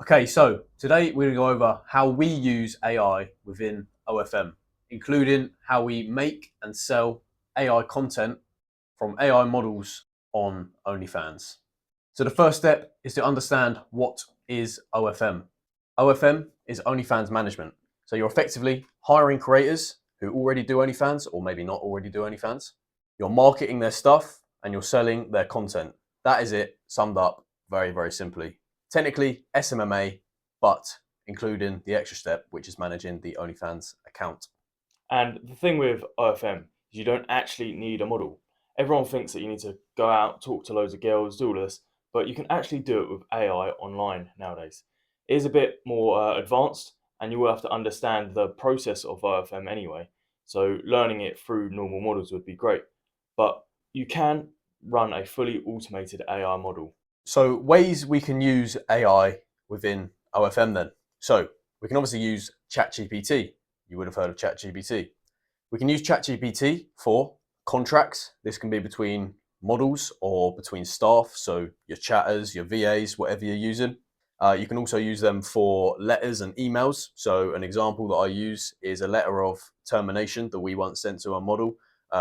Okay, so today we're going to go over how we use AI within OFM, including how we make and sell AI content from AI models on OnlyFans. So the first step is to understand what is OFM. OFM is OnlyFans management. So you're effectively hiring creators who already do OnlyFans or maybe not already do OnlyFans. You're marketing their stuff and you're selling their content. That is it, summed up very, very simply. Technically SMMA, but including the extra step, which is managing the OnlyFans account. And the thing with OFM is you don't actually need a model. Everyone thinks that you need to go out, talk to loads of girls, do all this, but you can actually do it with AI online nowadays. It is a bit more advanced, and you will have to understand the process of OFM anyway. So learning it through normal models would be great. But you can run a fully automated AI model. So ways we can use AI within OFM then. So we can obviously use ChatGPT. You would have heard of ChatGPT. We can use ChatGPT for contracts. This can be between models or between staff. So your chatters, your VAs, whatever you're using. You can also use them for letters and emails. So an example that I use is a letter of termination that we once sent to our model.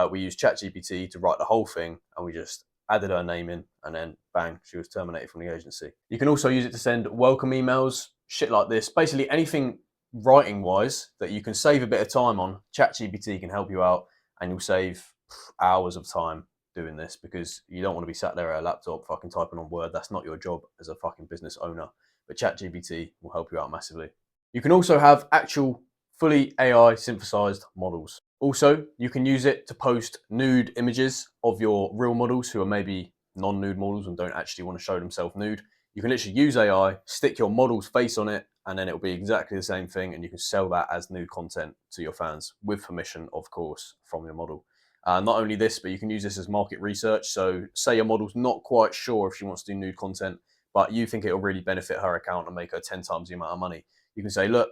We used ChatGPT to write the whole thing, and we just added her name in, and then bang, she was terminated from the agency. You can also use it to send welcome emails, shit like this. Basically anything writing wise that you can save a bit of time on. ChatGPT can help you out, and you'll save hours of time doing this because you don't want to be sat there at a laptop fucking typing on Word. That's not your job as a fucking business owner. But ChatGPT will help you out massively. You can also have actual fully AI synthesized models. Also, you can use it to post nude images of your real models who are maybe non-nude models and don't actually want to show themselves nude. You can literally use AI, stick your model's face on it, and then it'll be exactly the same thing, and you can sell that as nude content to your fans with permission, of course, from your model. Not only this, but you can use this as market research. So, say your model's not quite sure if she wants to do nude content, but you think it'll really benefit her account and make her 10 times the amount of money. You can say, look,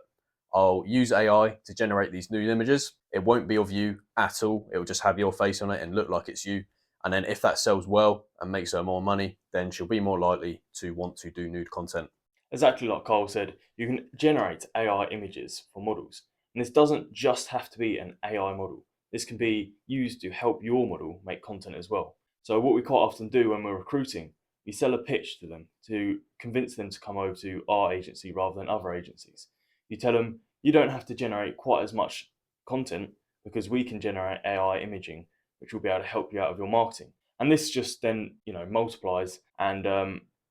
I'll use AI to generate these nude images. It won't be of you at all. It will just have your face on it and look like it's you. And then if that sells well and makes her more money, then she'll be more likely to want to do nude content. Exactly like Kyle said, you can generate AI images for models. And this doesn't just have to be an AI model. This can be used to help your model make content as well. So what we quite often do when we're recruiting, we sell a pitch to them to convince them to come over to our agency rather than other agencies. You tell them you don't have to generate quite as much content because we can generate AI imaging, which will be able to help you out with your marketing. And this just then, multiplies and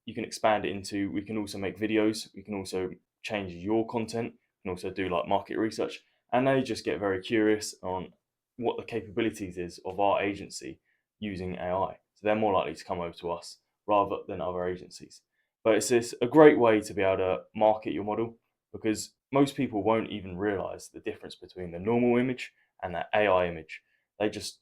you can expand it into, we can also make videos, we can also change your content, we can also do like market research, and they just get very curious on what the capabilities is of our agency using AI. So they're more likely to come over to us rather than other agencies. But it's a great way to be able to market your model because most people won't even realize the difference between the normal image and that AI image. They just,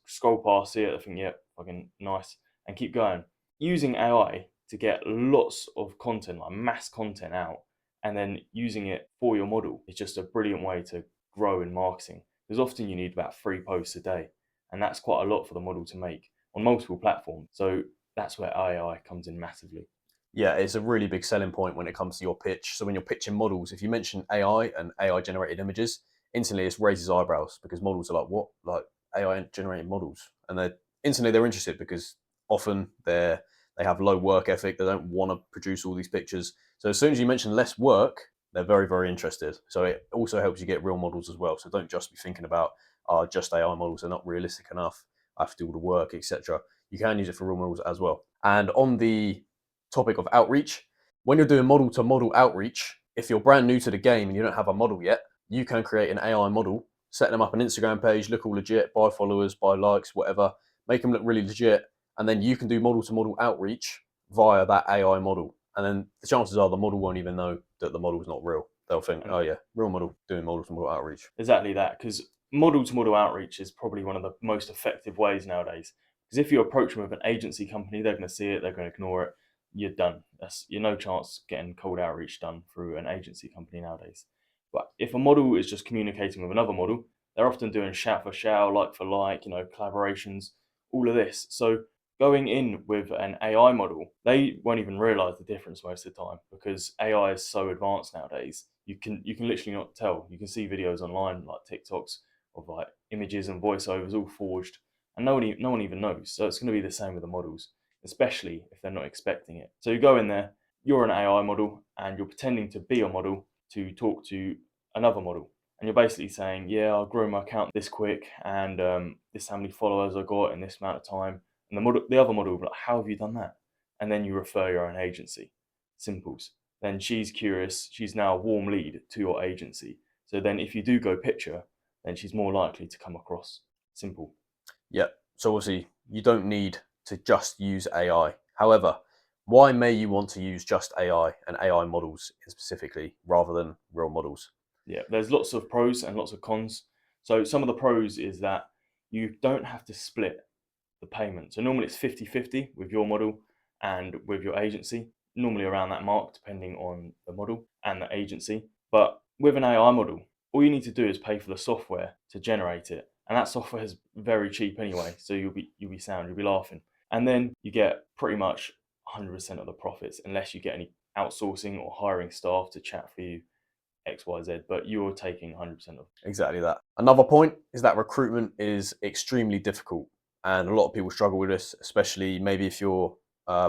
scroll past it, they think, yeah, fucking nice, and keep going. Using AI to get lots of content, like mass content out, and then using it for your model is just a brilliant way to grow in marketing. Because often you need about 3 posts a day, and that's quite a lot for the model to make on multiple platforms. So that's where AI comes in massively. Yeah, it's a really big selling point when it comes to your pitch. So when you're pitching models, if you mention AI and AI generated images, instantly it raises eyebrows because models are like, what? Like AI generated models? And they're interested because often they have low work ethic. They don't want to produce all these pictures. So as soon as you mention less work, they're very, very interested. So it also helps you get real models as well. So don't just be thinking about just AI models are not realistic enough. I have to do all the work, etc. You can use it for real models as well. And on the topic of outreach, when you're doing model to model outreach, if you're brand new to the game and you don't have a model yet, you can create an AI model, set them up an Instagram page, look all legit, buy followers, buy likes, whatever, make them look really legit, and then you can do model to model outreach via that AI model. And then the chances are the model won't even know that the model is not real. They'll think, And oh yeah, real model doing model to model outreach. exactly that, because model to model outreach is probably one of the most effective ways nowadays. Because if you approach them with an agency company, they're going to see it, they're going to ignore it, you're done. You're no chance getting cold outreach done through an agency company nowadays. But if a model is just communicating with another model, they're often doing shout for shout, like for like, collaborations, all of this. So Going in with an AI model, they won't even realize the difference most of the time because AI is so advanced nowadays. You can literally not tell. You can see videos online like TikToks of like images and voiceovers all forged, and no one even knows. So it's going to be the same with the models, especially if they're not expecting it. So you go in there, you're an AI model, and you're pretending to be a model to talk to another model, and you're basically saying, "Yeah, I'll grow my account this quick, and this how many followers I got in this amount of time." And the other model will be like, "How have you done that?" And then you refer your own agency. Simples. Then she's curious. She's now a warm lead to your agency. So then if you do go picture, then she's more likely to come across. Simple. Yeah. So obviously you don't need to just use AI. However, why may you want to use just AI and AI models specifically rather than real models? Yeah, there's lots of pros and lots of cons. So some of the pros is that you don't have to split the payment. So normally it's 50-50 with your model and with your agency, normally around that mark, depending on the model and the agency. But with an AI model, all you need to do is pay for the software to generate it. And that software is very cheap anyway. So you'll be sound, you'll be laughing. And then you get pretty much 100% of the profits unless you get any outsourcing or hiring staff to chat for you XYZ, but you're taking 100% of. Exactly that. Another point is that recruitment is extremely difficult, and a lot of people struggle with this, especially maybe if you're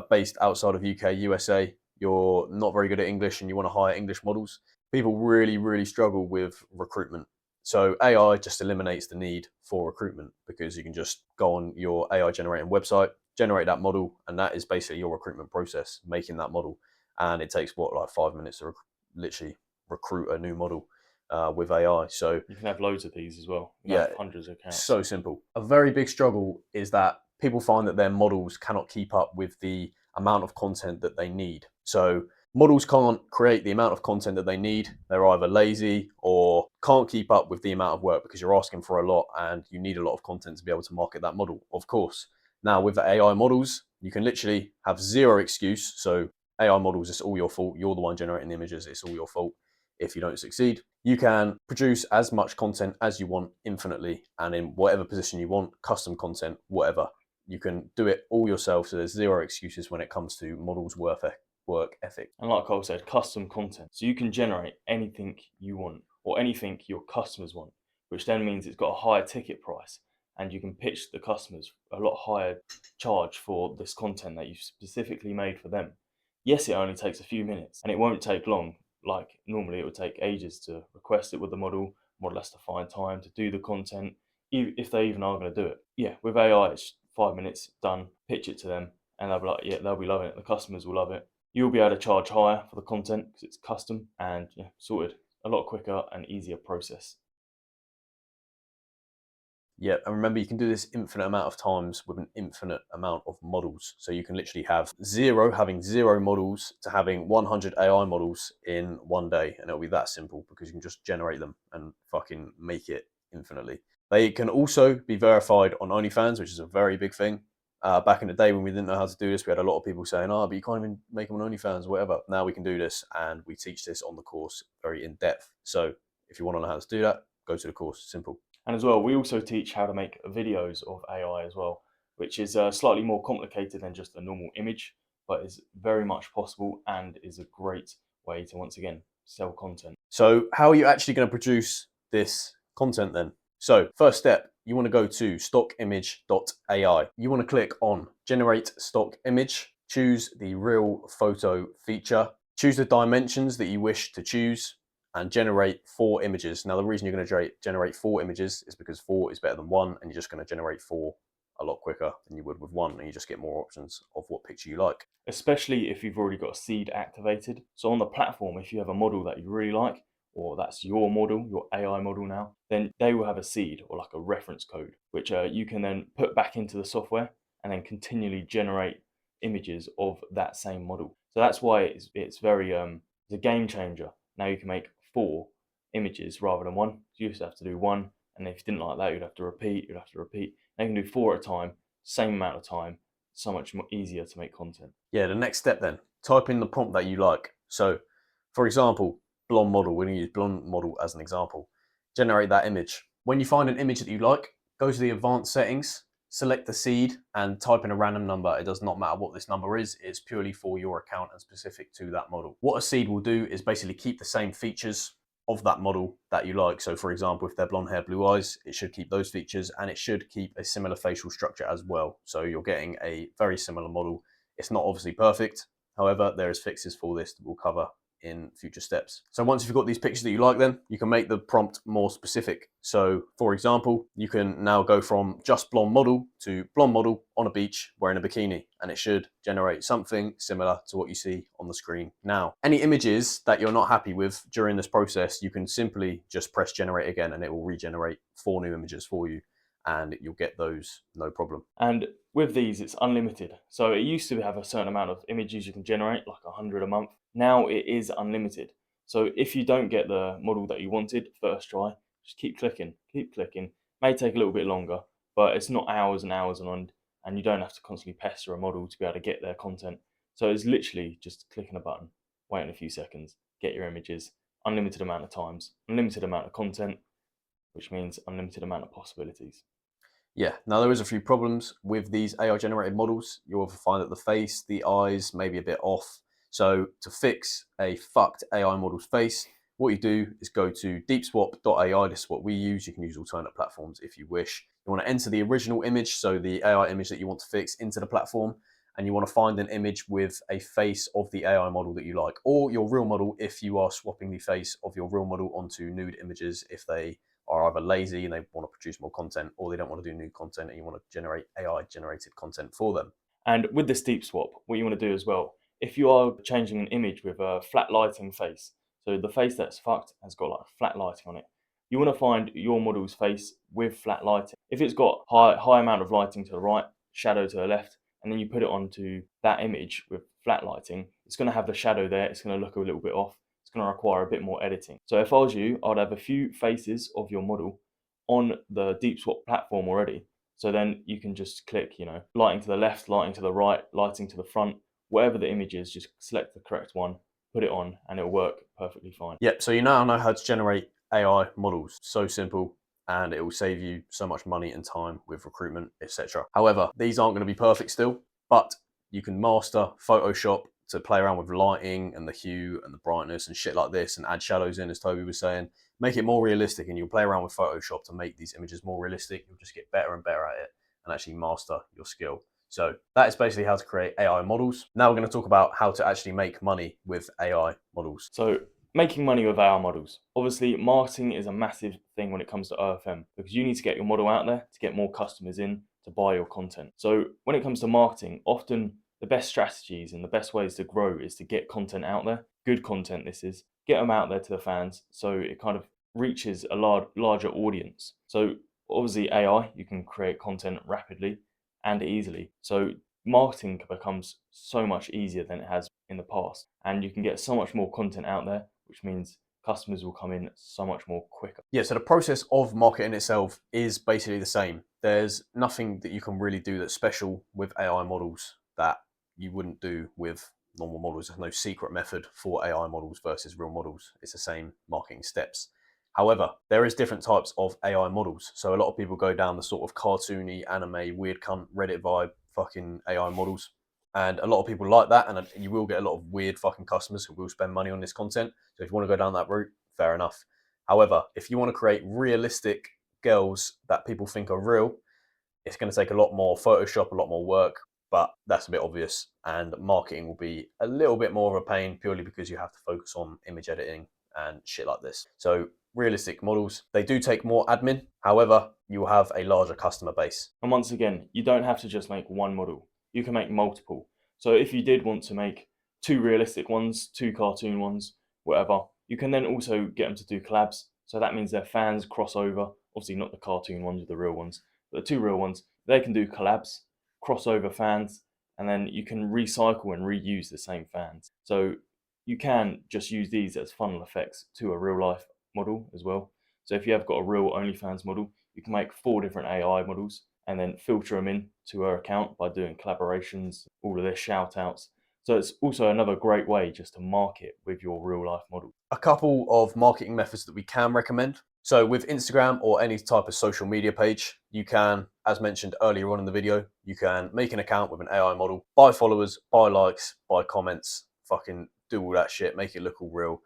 based outside of UK, USA, you're not very good at English and you want to hire English models. People really, really struggle with recruitment. So AI just eliminates the need for recruitment because you can just go on your AI generating website, generate that model, and that is basically your recruitment process, making that model. And it takes what, like 5 minutes to literally recruit a new model with AI. So You can have loads of these as well. You can yeah, have hundreds of accounts. so simple. A very big struggle is that people find that their models cannot keep up with the amount of content that they need. So models can't create the amount of content that they need. They're either lazy or can't keep up with the amount of work because you're asking for a lot and you need a lot of content to be able to market that model, of course. Now with the AI models, you can literally have zero excuse. So AI models, it's all your fault. You're the one generating the images. It's all your fault if you don't succeed. You can produce as much content as you want infinitely and in whatever position you want, custom content, whatever. You can do it all yourself. So there's zero excuses when it comes to models' work ethic. And like Cole said, custom content. So you can generate anything you want or anything your customers want, which then means it's got a higher ticket price and you can pitch the customers a lot higher charge for this content that you've specifically made for them. Yes, it only takes a few minutes and it won't take long. Like normally it would take ages to request it with the model. Model has to find time to do the content, if they even are going to do it. Yeah, with AI, it's 5 minutes, done, pitch it to them, and they'll be like, yeah, they'll be loving it. The customers will love it. You'll be able to charge higher for the content because it's custom and yeah, sorted. A lot quicker and easier process. Yeah, and remember, you can do this infinite amount of times with an infinite amount of models. So you can literally having zero models to having 100 AI models in one day, and it'll be that simple because you can just generate them and fucking make it infinitely. They can also be verified on OnlyFans, which is a very big thing. Back in the day when we didn't know how to do this, we had a lot of people saying, "Oh, but you can't even make them on OnlyFans, or whatever." Now we can do this, and we teach this on the course very in depth. So if you want to know how to do that, go to the course. Simple. And as well, we also teach how to make videos of AI as well, which is slightly more complicated than just a normal image, but is very much possible and is a great way to once again sell content. So how are you actually going to produce this content then? So first step, you want to go to stockimage.ai. You want to click on generate stock image, choose the real photo feature, choose the dimensions that you wish to choose, and generate 4 images. Now the reason you're going to generate 4 images is because 4 is better than 1, and you're just going to generate 4 a lot quicker than you would with 1, and you just get more options of what picture you like. Especially if you've already got a seed activated. So on the platform, if you have a model that you really like, or that's your model, your AI model now, then they will have a seed or like a reference code, which you can then put back into the software and then continually generate images of that same model. So that's why it's very it's a game changer. Now you can make 4 images rather than one. You used to have to do one, and if you didn't like that, you'd have to repeat. You'd have to repeat. Now you can do 4 at a time, same amount of time. So much more easier to make content. Yeah, the next step then, type in the prompt that you like. So for example, blonde model, we're going to use blonde model as an example. Generate that image. When you find an image that you like, go to the advanced settings select the seed and type in a random number. It does not matter what this number is. It's purely for your account and specific to that model. What a seed will do is basically keep the same features of that model that you like. So for example, if they're blonde hair, blue eyes, it should keep those features, and it should keep a similar facial structure as well. So you're getting a very similar model. It's not obviously perfect. However, there is fixes for this that we'll cover in future steps. So once you've got these pictures that you like, then you can make the prompt more specific. So for example, you can now go from just blonde model to blonde model on a beach wearing a bikini, and it should generate something similar to what you see on the screen now. Any images that you're not happy with during this process, you can simply just press generate again, and it will regenerate 4 new images for you, and you'll get those no problem. And with these, it's unlimited. So it used to have a certain amount of images you can generate, like 100 a month. Now it is unlimited. So if you don't get the model that you wanted first try, just keep clicking, keep clicking. May take a little bit longer, but it's not hours and hours on, and you don't have to constantly pester a model to be able to get their content. So it's literally just clicking a button, waiting a few seconds, get your images, unlimited amount of times, unlimited amount of content, which means unlimited amount of possibilities. Yeah, now there is a few problems with these AI generated models. You'll find that the face, the eyes may be a bit off. So to fix a fucked AI model's face, what you do is go to deepswap.ai. This is what we use. You can use alternate platforms if you wish. You want to enter the original image, so the AI image that you want to fix, into the platform, and you want to find an image with a face of the AI model that you like, or your real model if you are swapping the face of your real model onto nude images if they are either lazy and they want to produce more content, or they don't want to do new content and you want to generate AI generated content for them. And with this deep swap, what you want to do as well, if you are changing an image with a flat lighting face, so the face that's fucked has got like flat lighting on it, you want to find your model's face with flat lighting. If it's got high amount of lighting to the right, shadow to the left, and then you put it onto that image with flat lighting, it's going to have the shadow there, it's going to look a little bit off, it's going to require a bit more editing. So if I was you, I'd have a few faces of your model on the deep swap platform already. So then you can just click, lighting to the left, lighting to the right, lighting to the front, whatever the image is, just select the correct one, put it on, and it'll work perfectly fine. Yep, so you now know how to generate AI models. So simple, and it will save you so much money and time with recruitment, etc. However, these aren't going to be perfect still, but you can master Photoshop to play around with lighting and the hue and the brightness and shit like this, and add shadows in, as Toby was saying. Make it more realistic, and you'll play around with Photoshop to make these images more realistic. You'll just get better and better at it and actually master your skill. So that is basically how to create AI models. Now we're going to talk about how to actually make money with AI models. So making money with AI models. Obviously, marketing is a massive thing when it comes to OFM, because you need to get your model out there to get more customers in to buy your content. So when it comes to marketing, often the best strategies and the best ways to grow is to get content out there. Good content, this is. Get them out there to the fans so it kind of reaches a larger audience. So obviously AI, you can create content rapidly and easily. So marketing becomes so much easier than it has in the past, and you can get so much more content out there, which means customers will come in so much more quicker. Yeah, so the process of marketing itself is basically the same. There's nothing that you can really do that's special with AI models that you wouldn't do with normal models. There's no secret method for AI models versus real models. It's the same marketing steps. However, there is different types of AI models. So a lot of people go down the sort of cartoony, anime, weird cunt, Reddit vibe fucking AI models. And a lot of people like that, and you will get a lot of weird fucking customers who will spend money on this content. So if you want to go down that route, fair enough. However, if you want to create realistic girls that people think are real, it's going to take a lot more Photoshop, a lot more work, but that's a bit obvious. And marketing will be a little bit more of a pain purely because you have to focus on image editing and shit like this. So realistic models, they do take more admin. However, you will have a larger customer base. And once again, you don't have to just make one model. You can make multiple. So if you did want to make 2 realistic ones, 2 cartoon ones, whatever, you can then also get them to do collabs. So that means their fans cross over. Obviously not the cartoon ones with the real ones, but the 2 real ones, they can do collabs, crossover fans, and then you can recycle and reuse the same fans. So you can just use these as funnel effects to a real life model as well. So if you have got a real OnlyFans model, you can make 4 different AI models and then filter them in to her account by doing collaborations, all of their shout outs. So it's also another great way just to market with your real life model. A couple of marketing methods that we can recommend. So with Instagram or any type of social media page, you can, as mentioned earlier on in the video, you can make an account with an AI model, buy followers, buy likes, buy comments, fucking do all that shit, make it look all real,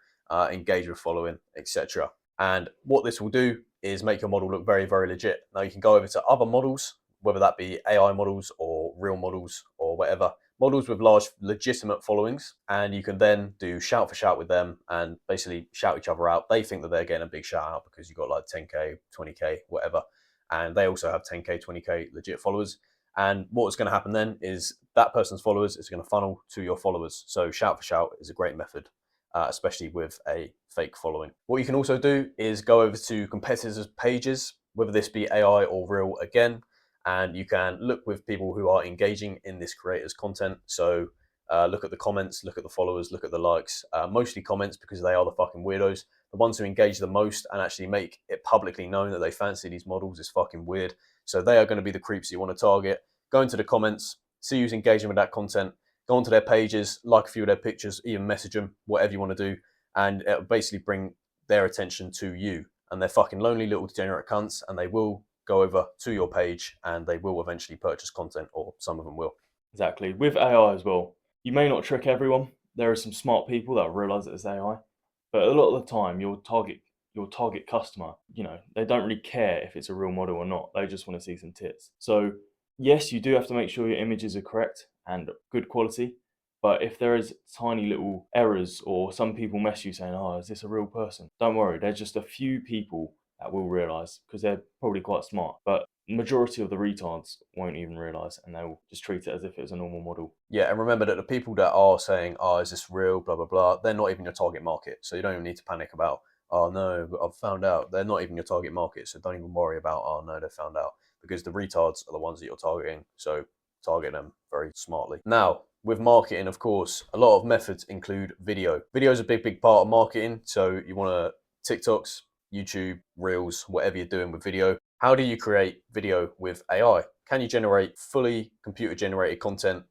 engage with following, etc. And what this will do is make your model look very, very legit. Now you can go over to other models, whether that be AI models or real models or whatever, models with large legitimate followings, and you can then do shout for shout with them and basically shout each other out. They think that they're getting a big shout out because you've got like 10k, 20k, whatever, and they also have 10k, 20k legit followers. And what's going to happen then is that person's followers is going to funnel to your followers. So shout for shout is a great method, especially with a fake following. What you can also do is go over to competitors' pages, whether this be AI or real again, and you can look with people who are engaging in this creator's content. So look at the comments, look at the followers, look at the likes, mostly comments because they are the fucking weirdos. The ones who engage the most and actually make it publicly known that they fancy these models is fucking weird. So they are going to be the creeps you want to target. Go into the comments, see who's engaging with that content, go onto their pages, like a few of their pictures, even message them, whatever you want to do. And it'll basically bring their attention to you. And they're fucking lonely little degenerate cunts, and they will go over to your page and they will eventually purchase content, or some of them will. Exactly. With AI as well, you may not trick everyone. There are some smart people that realize it's AI, but a lot of the time, your target customer, they don't really care if it's a real model or not. They just want to see some tits. So yes, you do have to make sure your images are correct and good quality. But if there is tiny little errors or some people mess you saying, "Oh, is this a real person?" Don't worry. There's just a few people that will realize because they're probably quite smart. But majority of the retards won't even realize, and they'll just treat it as if it was a normal model. Yeah, and remember that the people that are saying, "Oh, is this real?" Blah blah blah, they're not even your target market. So you don't even need to panic about, "Oh no, I've found out." They're not even your target market. So don't even worry about, "Oh no, they found out," because the retards are the ones that you're targeting. So target them very smartly. Now, with marketing, of course, a lot of methods include video. Video is a big part of marketing. So you want to TikToks, YouTube, Reels, whatever you're doing with video. How do you create video with AI? Can you generate fully computer generated content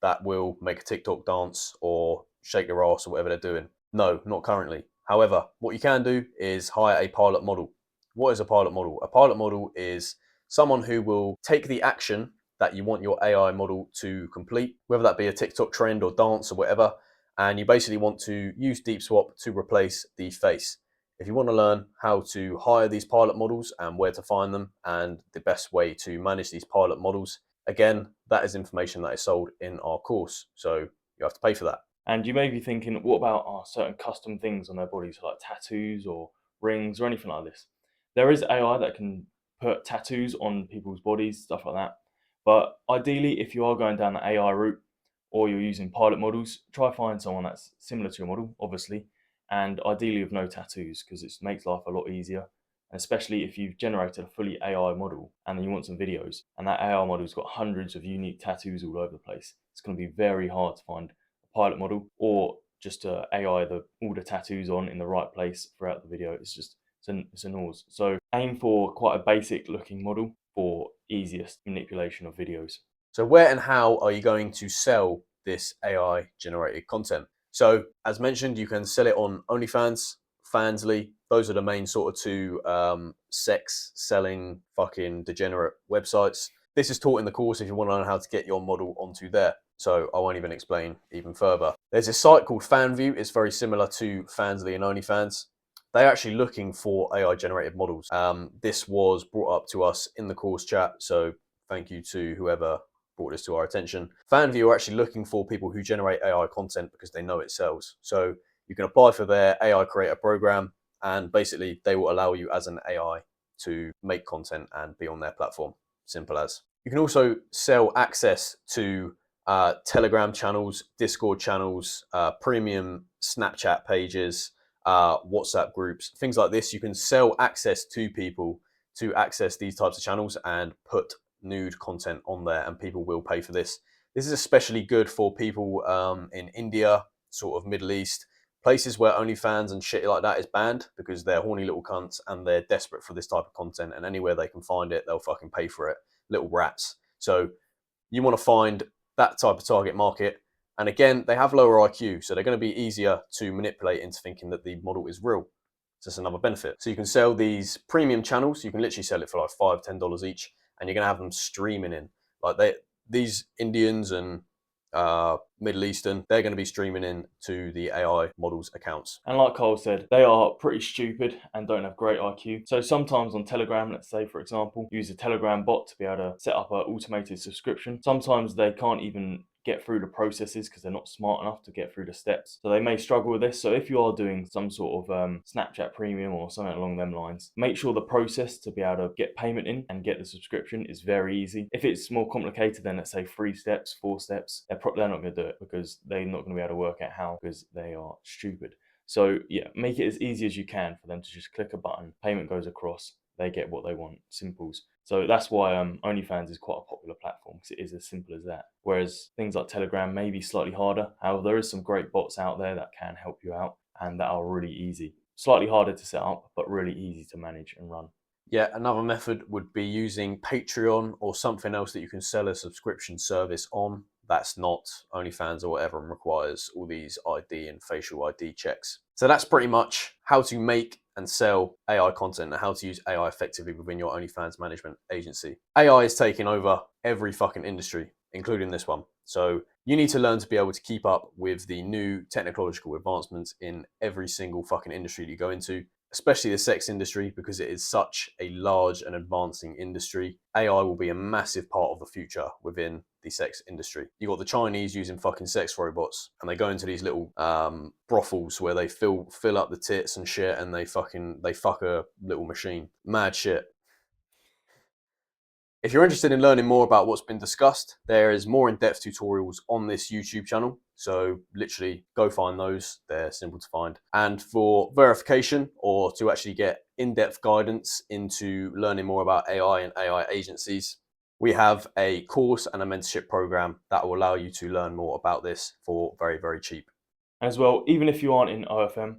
that will make a TikTok dance or shake your ass or whatever they're doing? No, not currently. However, what you can do is hire a pilot model. What is a pilot model? A pilot model is someone who will take the action that you want your AI model to complete, whether that be a TikTok trend or dance or whatever, and you basically want to use Deep Swap to replace the face. If you want to learn how to hire these pilot models and where to find them and the best way to manage these pilot models, again, that is information that is sold in our course. So you have to pay for that. And you may be thinking, what about certain custom things on their bodies, like tattoos or rings or anything like this? There is AI that can put tattoos on people's bodies, stuff like that. But ideally, if you are going down the AI route or you're using pilot models, try find someone that's similar to your model, obviously, and ideally with no tattoos because it makes life a lot easier. And especially if you've generated a fully AI model and then you want some videos, and that AI model's got hundreds of unique tattoos all over the place, it's going to be very hard to find pilot model or just AI all the tattoos on in the right place throughout the video. It's a noise. So aim for quite a basic looking model for easiest manipulation of videos. So where and how are you going to sell this AI generated content? So as mentioned, you can sell it on OnlyFans, Fansly. Those are the main sort of two sex selling fucking degenerate websites. This is taught in the course if you want to learn how to get your model onto there. So I won't even explain even further. There's a site called FanView. It's very similar to Fansly and OnlyFans. They're actually looking for AI generated models. This was brought up to us in the course chat. So thank you to whoever brought this to our attention. FanView are actually looking for people who generate AI content because they know it sells. So you can apply for their AI creator program, and basically they will allow you as an AI to make content and be on their platform. Simple as. You can also sell access to Telegram channels, Discord channels, premium Snapchat pages, WhatsApp groups, things like this. You can sell access to people to access these types of channels and put nude content on there, and people will pay for this. This is especially good for people in India, sort of Middle East, places where OnlyFans and shit like that is banned because they're horny little cunts and they're desperate for this type of content, and anywhere they can find it, they'll fucking pay for it. Little rats. So you want to find that type of target market. And again, they have lower IQ, so they're going to be easier to manipulate into thinking that the model is real. So that's another benefit. So you can sell these premium channels. You can literally sell it for like $5, $10 each, and you're going to have them streaming in. Like these Indians and Middle Eastern, they're going to be streaming in to the AI models accounts. And like Kyle said, they are pretty stupid and don't have great IQ. So sometimes on Telegram, let's say for example, use a Telegram bot to be able to set up an automated subscription. Sometimes they can't even get through the processes because they're not smart enough to get through the steps. So they may struggle with this. So if you are doing some sort of Snapchat premium or something along them lines, make sure the process to be able to get payment in and get the subscription is very easy. If it's more complicated than, let's say, 3 steps, 4 steps, they're not going to do it because they're not going to be able to work out how, because they are stupid. So yeah, make it as easy as you can for them to just click a button, payment goes across, they get what they want, simples. So that's why OnlyFans is quite a popular platform, because it is as simple as that. Whereas things like Telegram may be slightly harder. However, there is some great bots out there that can help you out and that are really easy. Slightly harder to set up, but really easy to manage and run. Yeah, another method would be using Patreon or something else that you can sell a subscription service on. That's not OnlyFans or whatever and requires all these ID and facial ID checks. So that's pretty much how to make and sell AI content and how to use AI effectively within your OnlyFans management agency. AI is taking over every fucking industry, including this one. So you need to learn to be able to keep up with the new technological advancements in every single fucking industry that you go into, especially the sex industry, because it is such a large and advancing industry. AI will be a massive part of the future within the sex industry. You got the Chinese using fucking sex robots, and they go into these little brothels where they fill up the tits and shit, and they fuck a little machine. Mad shit. If you're interested in learning more about what's been discussed, there is more in-depth tutorials on this YouTube channel. So literally go find those, they're simple to find. And for verification or to actually get in-depth guidance into learning more about AI and AI agencies, we have a course and a mentorship program that will allow you to learn more about this for very, very cheap. As well, even if you aren't in OFM,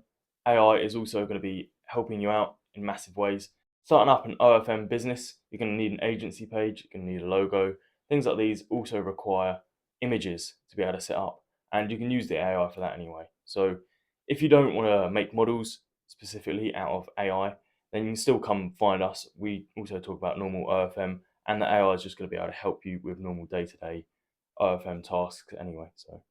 AI is also going to be helping you out in massive ways. Starting up an OFM business, you're going to need an agency page, you're going to need a logo. Things like these also require images to be able to set up, and you can use the AI for that anyway. So if you don't want to make models specifically out of AI, then you can still come find us. We also talk about normal OFM, and the AI is just going to be able to help you with normal day-to-day OFM tasks anyway. So